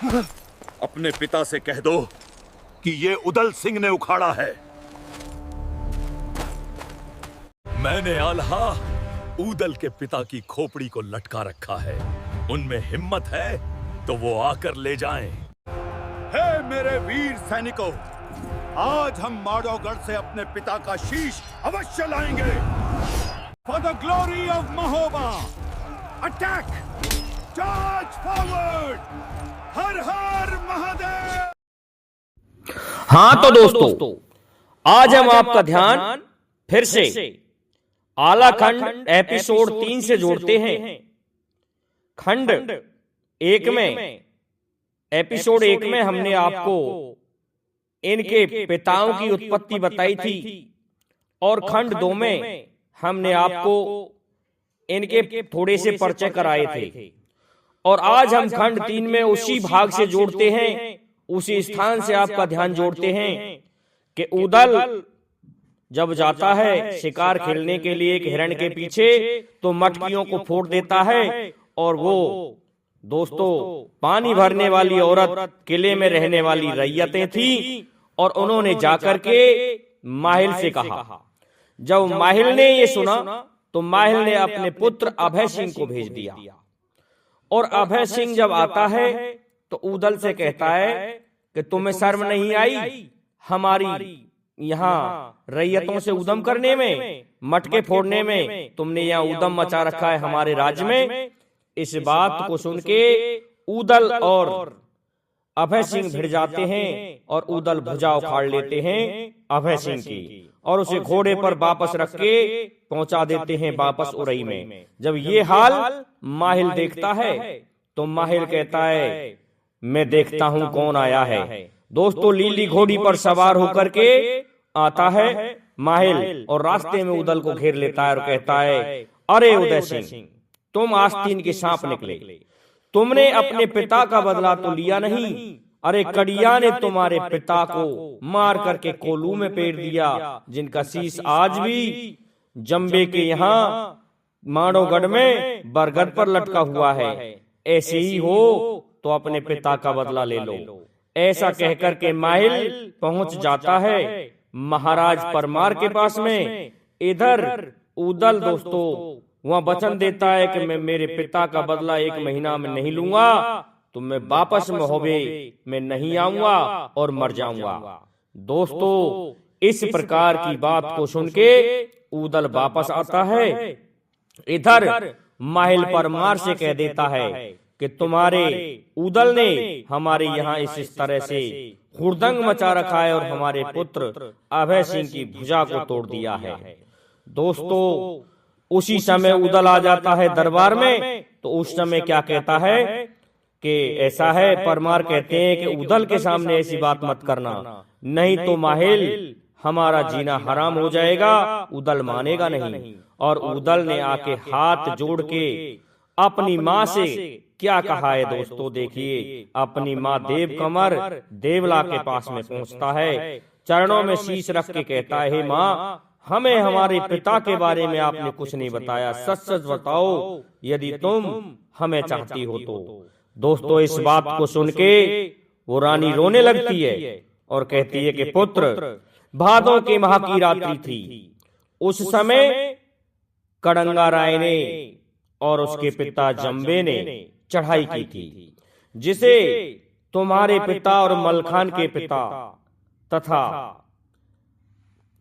अपने पिता से कह दो कि ये उदल सिंह ने उखाड़ा है। मैंने आल्हा उदल के पिता की खोपड़ी को लटका रखा है। उनमें हिम्मत है तो वो आकर ले जाएं। हे मेरे वीर सैनिकों, आज हम माधवगढ़ से अपने पिता का शीश अवश्य लाएंगे। For the glory of Mahoba, attack, charge forward, Har Har Mahadev. हाँ तो दोस्तों, आज हम आपका ध्यान फिर से आला खंड एपिसोड 3 से जोड़ते हैं। खंड 1 में, एपिसोड 1 में हमने आपको इनके पिताओं की उत्पत्ति बताई थी और खंड 2 में हमने आपको इनके थोड़े से परिचय कराए थे। और आज हम खंड 3 में उसी भाग से जोड़ते हैं, उसी स्थान से आपका ध्यान जोड़ते हैं कि उदल जब जाता है शिकार खेलने के लिए एक हिरण के पीछे, तो मटकियों को फोड़ देता है। और वो दोस्तों पानी भरने वाली औरत, किले में रहने वाली रैयतें थी, और उन्होंने जाकर के माहिल से कहा। जब माहिल ने ये सुना तो माहिल ने अपने पुत्र अभय सिंह को भेज दिया। और अभय सिंह जब आता है तो उदल से कहता है कि तुम्हें शर्म नहीं आई हमारी यहाँ रैयतों से उदम करने में, मटके फोड़ने में? तुमने यहाँ उदम मचा रखा है हमारे राज्य में। इस बात को सुन के उदल और अभय सिंह भिड़ जाते हैं और उदल भुजा उखाड़ लेते हैं अभय सिंह की, और उसे घोड़े पर वापस रख के पहुंचा देते हैं वापस उरई में। जब ये हाल माहिल देखता है तो माहिल कहता है मैं देखता हूं कौन आया है। दोस्तों लीली घोड़ी पर सवार होकर के आता है माहिल, और रास्ते में उदल को घेर लेता है और कहता है अरे उदय सिंह, तुम आस्तीन के सांप निकले। तुमने अपने पिता का बदला तो लिया नहीं। अरे कड़िया ने तुम्हारे पिता को मार करके कोल्हू में पेड़ दिया, जिनका शीश आज भी जंबे के यहाँ माधवगढ़ में बरगद पर लटका हुआ है। ऐसे ही हो तो अपने पिता का बदला ले लो। ऐसा कहकर के माहिल पहुंच जाता है महाराज परमार के पास में। इधर उदल दोस्तों वहां वचन देता है कि मैं मेरे पिता का बदला 1 महीना में नहीं लूंगा, तो मैं वापस महोबे में नहीं आऊंगा और मर जाऊंगा। दोस्तों इस प्रकार की बात को सुन के उदल वापस आता है। इधर माहिल परमार से कह देता है कि तुम्हारे उदल ने हमारे यहाँ इस तरह से हुड़दंग मचा रखा है और हमारे पुत्र अभय सिंह की भुजा को तोड़ दिया है। दोस्तों उसी समय उदल आ जाता है दरबार में। तो उस समय क्या कहता है कि ऐसा है, परमार कहते हैं कि उदल के सामने ऐसी बात मत करना, नहीं तो माहिल हमारा जीना हराम हो जाएगा। उदल मानेगा नहीं। और उदल ने आके हाथ जोड़ के अपनी माँ से क्या कहा है दोस्तों, देखिए। अपनी माँ देव कमर देवला के पास में पहुंचता है, चरणों में शीश रख के कहता है हे माँ, हमें हमारे पिता के बारे में आपने कुछ नहीं बताया, सच सच बताओ यदि तुम हमें चाहती हो तो। दोस्तों इस बात को सुन के वो रानी रोने लगती है और कहती है कि पुत्र, भादों के माह की रात्रि थी। उस समय कड़ंगा राय ने और उसके पिता जंबे ने चढ़ाई की थी, जिसे तुम्हारे पिता और मलखान के पिता तथा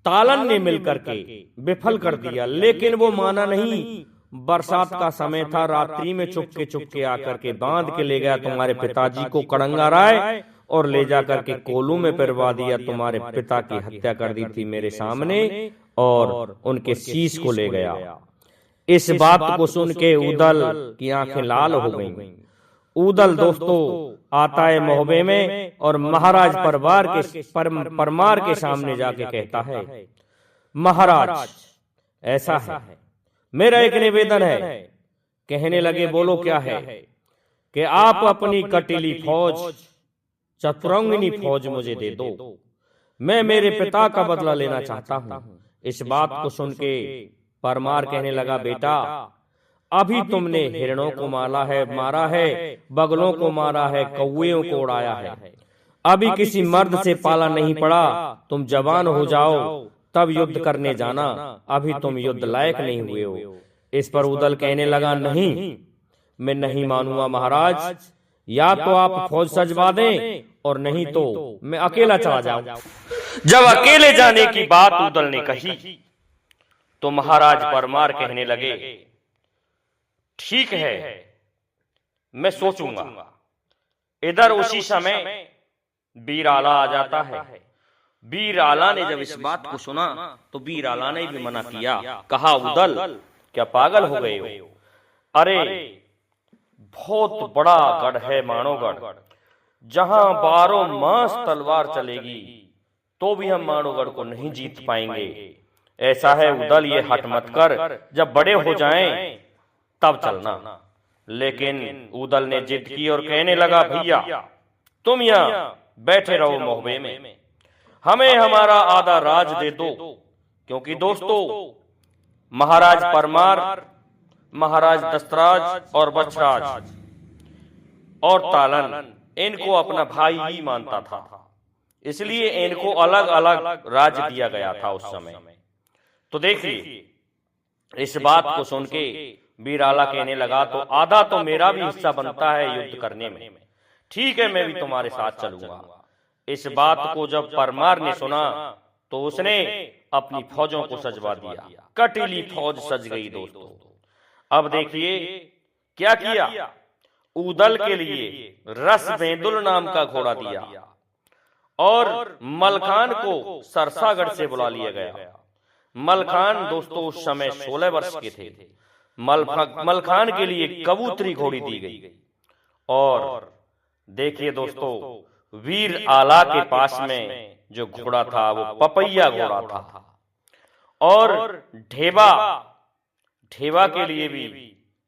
तालन ने मिलकर के विफल कर दिया। लेकिन वो माना नहीं। बरसात का समय था, रात्रि में चुपके आकर के बांध के ले गया तुम्हारे पिताजी को कड़ंगा राय, और ले जाकर के कोल्हू में पिरवा दिया। तुम्हारे पिता की हत्या कर दी थी मेरे सामने, और उनके शीश को ले गया। इस बात को सुन के उदल की आंखें लाल हो गईं। उदल दोस्तों आता है महोबे में और महाराज परमार के सामने जाके कहता है महाराज ऐसा है, मेरा एक निवेदन है। कहने लगे बोलो क्या है? कि आप अपनी कटीली फौज, चतुरंगिनी फौज मुझे दे दो, मैं मेरे पिता का बदला लेना चाहता हूं। इस बात को सुन के परमार कहने लगा बेटा, अभी तुमने हिरणों को मारा है, बगलों को मारा है, कौओं को उड़ाया है। अभी किसी मर्द से पाला नहीं पड़ा। तुम जवान हो जाओ तब युद्ध करने जाना, अभी तुम युद्ध लायक नहीं हुए हो। इस पर उदल कहने लगा, नहीं, मैं नहीं मानूंगा महाराज। या तो आप फौज सजवा दें और नहीं तो मैं अकेला चला जाऊं। जब अकेले जाने की बात उदल ने कही तो महाराज परमार कहने लगे, ठीक है, मैं सोचूंगा। इधर उसी समय वीर आला आ जाता है। वीर आला ने जब इस बात को सुना तो वीर आला ने भी मना किया। कहा, उदल क्या पागल हो गए हो? अरे बहुत बड़ा गढ़ है मानोगढ़, जहां 12 मास तलवार चलेगी तो भी हम मानोगढ़ को नहीं जीत पाएंगे। ऐसा है उदल, ये हट मत कर, जब बड़े हो जाएं तब चलना। लेकिन उदल ने जिद की और कहने लगा, भैया तुम यहां बैठे रहो मोहबे में, हमें हमारा आधा राज दे दो। क्योंकि दोस्तों, महाराज परमार, महाराज दस्तराज और बछराज और तालन इनको अपना भाई ही मानता था, इसलिए इनको अलग अलग राज्य दिया गया था उस समय। तो देखिए, इस बात को सुन के वीर आला कहने लगा, तो आधा तो मेरा भी हिस्सा बनता है युद्ध करने में। ठीक है, मैं भी तुम्हारे साथ चलूंगा। इस बात को जब परमार ने सुना तो उसने अपनी फौजों को सजवा दिया। कटीली फौज सज गई दोस्तों। अब देखिए क्या किया। उदल के लिए रस बेंदुल नाम का घोड़ा दिया और मलखान को सरसागढ़ से बुला लिया गया। मलखान दोस्तों उस समय 16 वर्ष के थे। मलखान के लिए कबूतरी घोड़ी दी गई। और देखिए दोस्तों, वीर आला के पास में जो घोड़ा था वो पपैया घोड़ा था। और ढेबा के लिए भी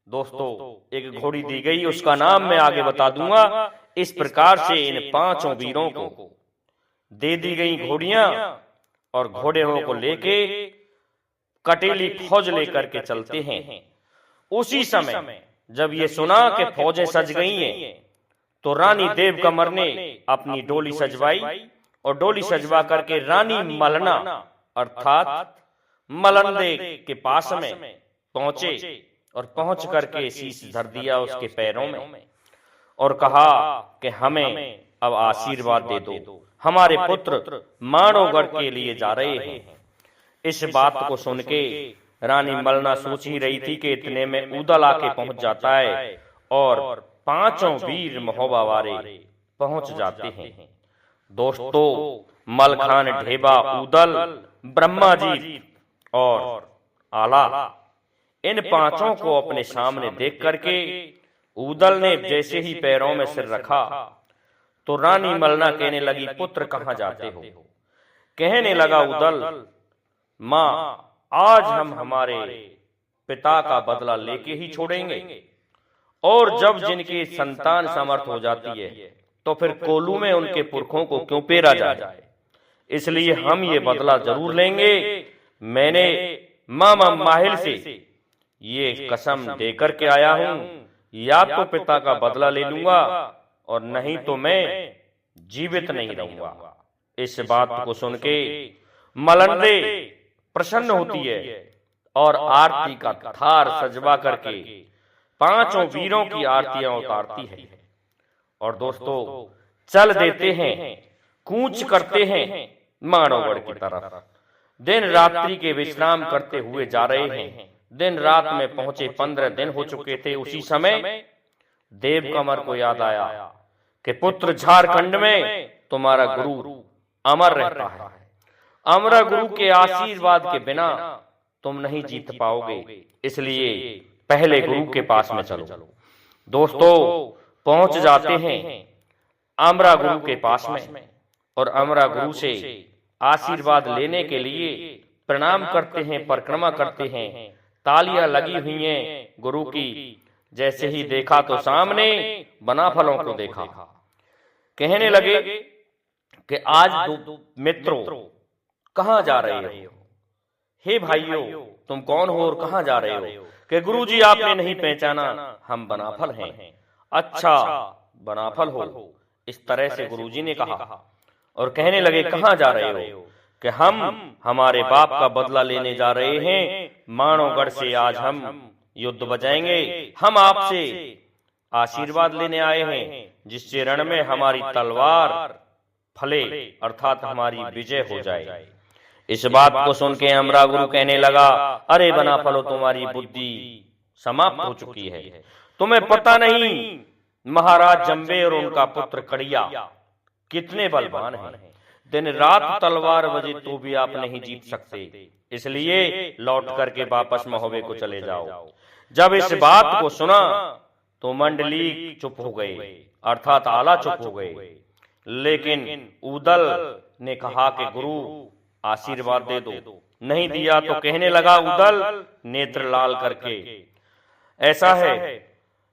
दोस्तों एक घोड़ी दी गई, उसका नाम मैं आगे बता दूंगा। इस प्रकार से इन 5 वीरों को दे दी गई घोड़ियां और घोड़ों को लेके कटीली फौज लेकर के चलते हैं। उसी समय जब ये सुना कि फौजें सज गई हैं तो रानी देव कमर ने अपनी डोली सजवाई और डोली सजवा करके रानी मलना अर्थात मलंदे के पास में पहुंचे और पहुंच करके शीश धर दिया उसके पैरों में और कहा कि हमें अब आशीर्वाद दे दो, हमारे पुत्र मानोगढ़ के लिए जा रहे हैं। इस बात को सुन के रानी मलना सोच ही रही थी कि इतने में उदल आके पहुंच जाता है और 5 वीर महोबा वाले पहुंच जाते हैं। दोस्तों, मलखान, ढेबा, उदल, ब्रह्माजी और आला, इन 5 को अपने सामने देख करके उदल ने जैसे ही पैरों में सिर रखा तो रानी मलना कहने लगी, पुत्र कहां जाते हो? कहने लगा उदल, मां, आज हम हमारे पिता का बदला लेके ही छोड़ेंगे और जब जिनकी संतान समर्थ हो जाती है तो फिर कोलू में उनके पुरखों को क्यों पेरा जाए, इसलिए हम ये बदला जरूर लेंगे। मैंने मामा माहिल से ये कसम देकर के आया हूं, या तो पिता का बदला ले लूंगा और नहीं तो मैं जीवित नहीं रहूंगा। इस बात को सुन के मलंदे प्रसन्न होती है और आरती का थार सजवा करके 5 वीरों की आरतियां उतारती है और दोस्तों चल देते हैं, कूच करते हैं मानोगढ़ की तरफ। दिन रात्रि के विश्राम करते हुए जा रहे हैं। दिन रात में पहुंचे 15 दिन हो चुके थे। उसी समय देव कमर को याद आया कि पुत्र, झारखंड में तुम्हारा गुरु अमर रहता है। अमर गुरु के आशीर्वाद के बिना तुम नहीं जीत पाओगे, इसलिए पहले गुरु के पास में चलो। दोस्तों पहुंच जाते हैं अमरा गुरु के पास में और अमरा गुरु से आशीर्वाद लेने के लिए प्रणाम करते हैं, परिक्रमा करते हैं। तालियां लगी हुई हैं गुरु की। जैसे ही देखा तो सामने बना फलों को देखा। कहने लगे कि आज दो मित्रों कहां जा रहे हो? हे भाइयों, तुम कौन हो और कहां जा रहे हो? कि गुरुजी आपने नहीं पहचाना, हम बनाफल हैं। अच्छा बनाफल हो, इस तरह से गुरुजी ने कहा। और कहने लगे कहाँ जा रहे हो? कि हम हमारे बाप का बदला लेने जा रहे हैं, मानवगढ़ से आज हम युद्ध बजाएंगे। हम आपसे आशीर्वाद लेने आए हैं, जिससे रण में हमारी तलवार फले, अर्थात हमारी विजय हो जाए। इस बात को सुन के अमरा गुरु कहने लगा, अरे बनाफलो, तुम्हारी बुद्धि समाप्त हो चुकी है। तुम्हें पता नहीं महाराज जंबे और उनका पुत्र कड़िया कितने बलवान हैं। दिन रात तलवार बजे तो भी आप नहीं जीत सकते, इसलिए लौट करके वापस महोबे को चले जाओ। जब इस बात को सुना तो मंडली चुप हो गए, अर्थात आला चुप हो गए। लेकिन उदल ने कहा कि गुरु आशीर्वाद दे दो। नहीं दिया तो कहने लगा उदल नेत्र लाल करके, ऐसा है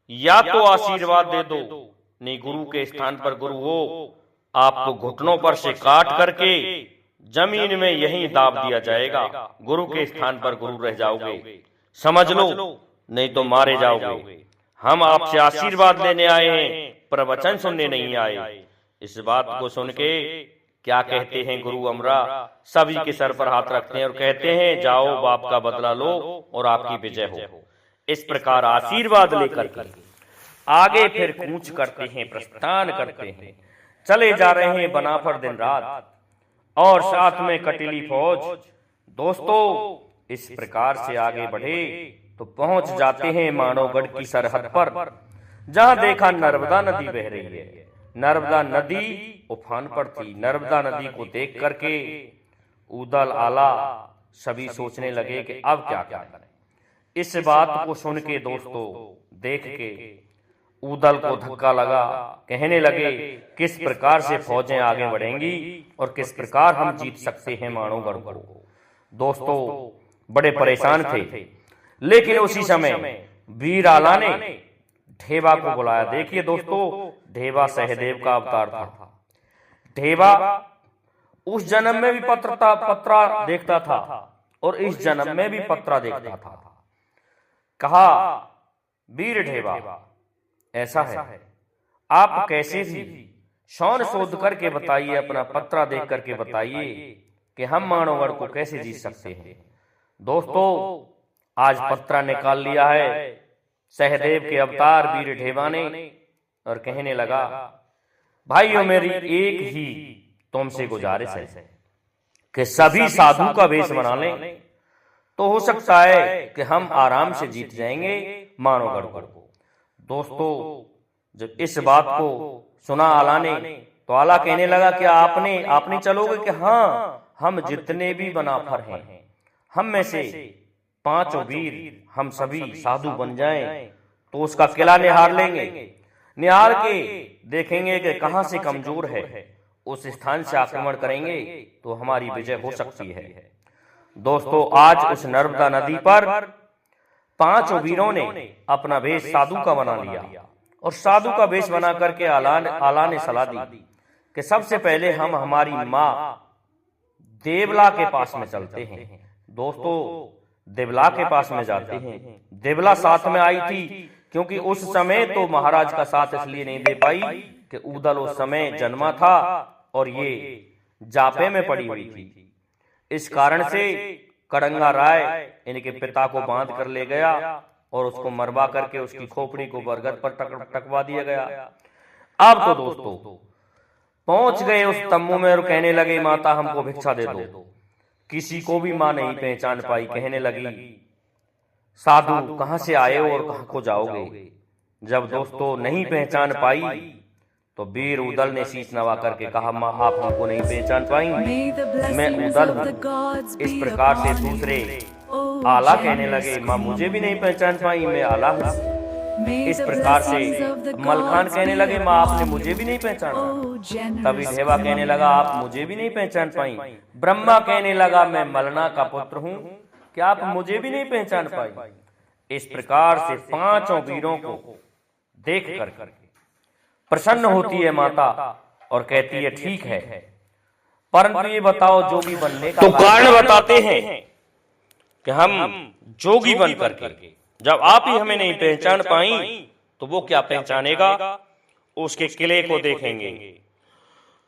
या तो आशीर्वाद दे दो, नहीं गुरु के स्थान पर गुरु हो, आपको घुटनों पर से काट करके जमीन में यहीं दाब दिया जाएगा। गुरु के स्थान पर गुरु रह जाओगे, समझ लो, नहीं तो मारे जाओगे। हम आपसे आशीर्वाद लेने आए हैं, प्रवचन सुनने नहीं आए। इस बात को सुन के क्या कहते हैं गुरु अमरा, सभी के सर पर हाथ रखते हैं और कहते हैं जाओ बाप का बदला लो और आपकी विजय हो। इस प्रकार आशीर्वाद लेकर के आगे फिर कूच करते हैं, प्रस्थान करते हैं। चले जा रहे हैं बनाफर दिन रात, और साथ में कटीली फौज। दोस्तों इस प्रकार से आगे बढ़े तो पहुंच जाते हैं मानवगढ़ की सरहद पर, जहां देखा नर्मदा नदी बह रही है। नर्मदा नदी उफान पर थी। नर्मदा नदी को देख करके उदल आला सभी सोचने लगे कि अब क्या करें। इस बात को सुन के दोस्तों देख के उदल को धक्का लगा, कहने लगे किस प्रकार से फौजें आगे बढ़ेंगी और किस प्रकार हम जीत सकते हैं मानवगढ़ को। दोस्तों बड़े परेशान थे, लेकिन उसी समय वीर आला ने ढेबा को बुलाया। देखिए दोस्तों, ढेबा सहदेव का अवतार था। ढेबा उस जन्म में भी पत्रा देखता था और इस जन्म में भी पत्रा देखता था। कहा, वीर ढेबा ऐसा है, आप कैसे भी शौन शोध करके बताइए, अपना पत्रा देख करके बताइए कि हम मानवगढ़ को कैसे जीत सकते हैं। दोस्तों आज पत्रा निकाल लिया है सहदेव के अवतार वीर ढेबा ने, और कहने लगा भाइयों मेरी एक ही तुमसे गुजारिश है कि सभी साधु का वेश बना लें, तो हो सकता है कि हम आराम से जीत जाएंगे मानवगढ़ को। दोस्तों जब इस बात को सुना आला ने, तो आला कहने लगा कि आपने चलोगे कि हाँ, हम जितने भी बनाफर हैं, हम में से 5 वीर हम सभी साधु बन जाएं, तो उसका किला निहार लेंगे। निहार के देखेंगे कि कहां से कमजोर है, उस स्थान से आक्रमण करेंगे तो हमारी विजय हो सकती है। दोस्तों आज उस नर्मदा नदी पर 5 वीरों ने अपना वेश साधु का बना लिया, और साधु का वेश बना करके आला ने सलाह दी कि सबसे पहले हम हमारी माँ देवला के पास में चलते हैं। दोस्तों देवला के पास में जाते हैं। देवला साथ में आई थी, क्योंकि उस समय तो महाराज का साथ इसलिए नहीं दे पाई कि उदल उस समय जन्मा था और ये जापे में पड़ी हुई थी। इस कारण से कड़ंगा राय इनके पिता को बांध कर ले गया और उसको मरवा करके उसकी खोपड़ी को बरगद पर टकवा दिया गया। अब तो दोस्तों पहुंच गए उस तम्बू में और कहने लगे माता हमको भिक्षा दे दो। किसी को भी मां नहीं पहचान पाई। कहने लगी साधु कहां से आए हो और कहां को जाओगे। जब दोस्तों नहीं पहचान पाई तो वीर उदल ने शीश नवा करके कहा मां आप हमको नहीं पहचान पाएंगे, मैं उदल हूं। इस प्रकार से दूसरे आला कहने लगे मां मुझे भी नहीं पहचान पाई, मैं आला हूं। इस प्रकार से मलखान कहने लगे मां आपने मुझे भी नहीं पहचाना। तभी ढेबा कहने लगा आप मुझे भी नहीं पहचान पाई। ब्रह्मा कहने लगा मैं मलना का पुत्र हूं, क्या आप मुझे भी नहीं पहचान पाई। इस प्रकार से 5 वीरों को देख कर प्रसन्न होती है माता और कहती है ठीक है, परंतु ये बताओ जोगी बनने का तो कारण बताते हैं कि हम जोगी बन करके जब आप ही हमें नहीं पहचान पाई तो वो क्या पहचानेगा? उसके किले को देखेंगे,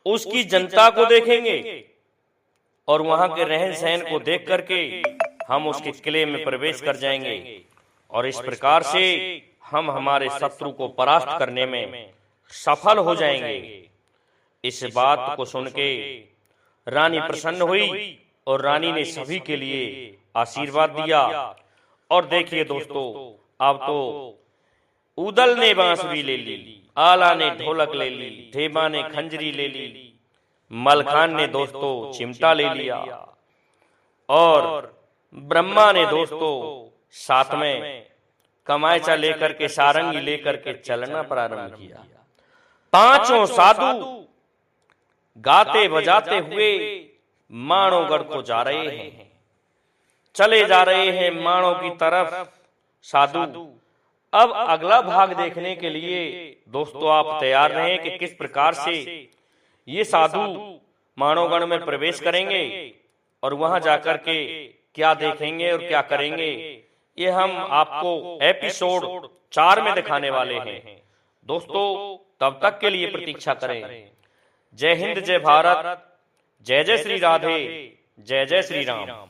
उसकी जनता को देखेंगे और वहां के रहन सहन को देख करके हम उसके किले में प्रवेश कर जाएंगे और इस प्रकार से हम हमारे शत्रु को परास्त करने में सफल हो जाएंगे। इस बात को सुन के रानी प्रसन्न हुई और रानी ने सभी के लिए आशीर्वाद दिया। और देखिए दोस्तों, अब तो उदल ने बांसुरी ले ली, आला ने ढोलक ले ली, धेमा ने खंजरी ले ली, मलखान ने दोस्तों चिमटा ले लिया और ब्रह्मा ने दोस्तों साथ में कमायचा लेकर के, सारंगी लेकर के चलना प्रारंभ किया। पांचों साधु गाते बजाते हुए माणोगढ़ को जा रहे हैं, चले जा रहे हैं माणों की तरफ साधु। अब अगला भाग देखने के लिए दोस्तों आप तैयार रहें कि किस प्रकार से ये साधु माणोगढ़ में प्रवेश करेंगे और वहां जाकर के क्या देखेंगे और क्या करेंगे, ये हम आपको एपिसोड 4 में दिखाने वाले हैं। दोस्तों तब तक के लिए प्रतीक्षा करें। जय हिंद, जय भारत, जय जय श्री राधे, जय जय श्री राम।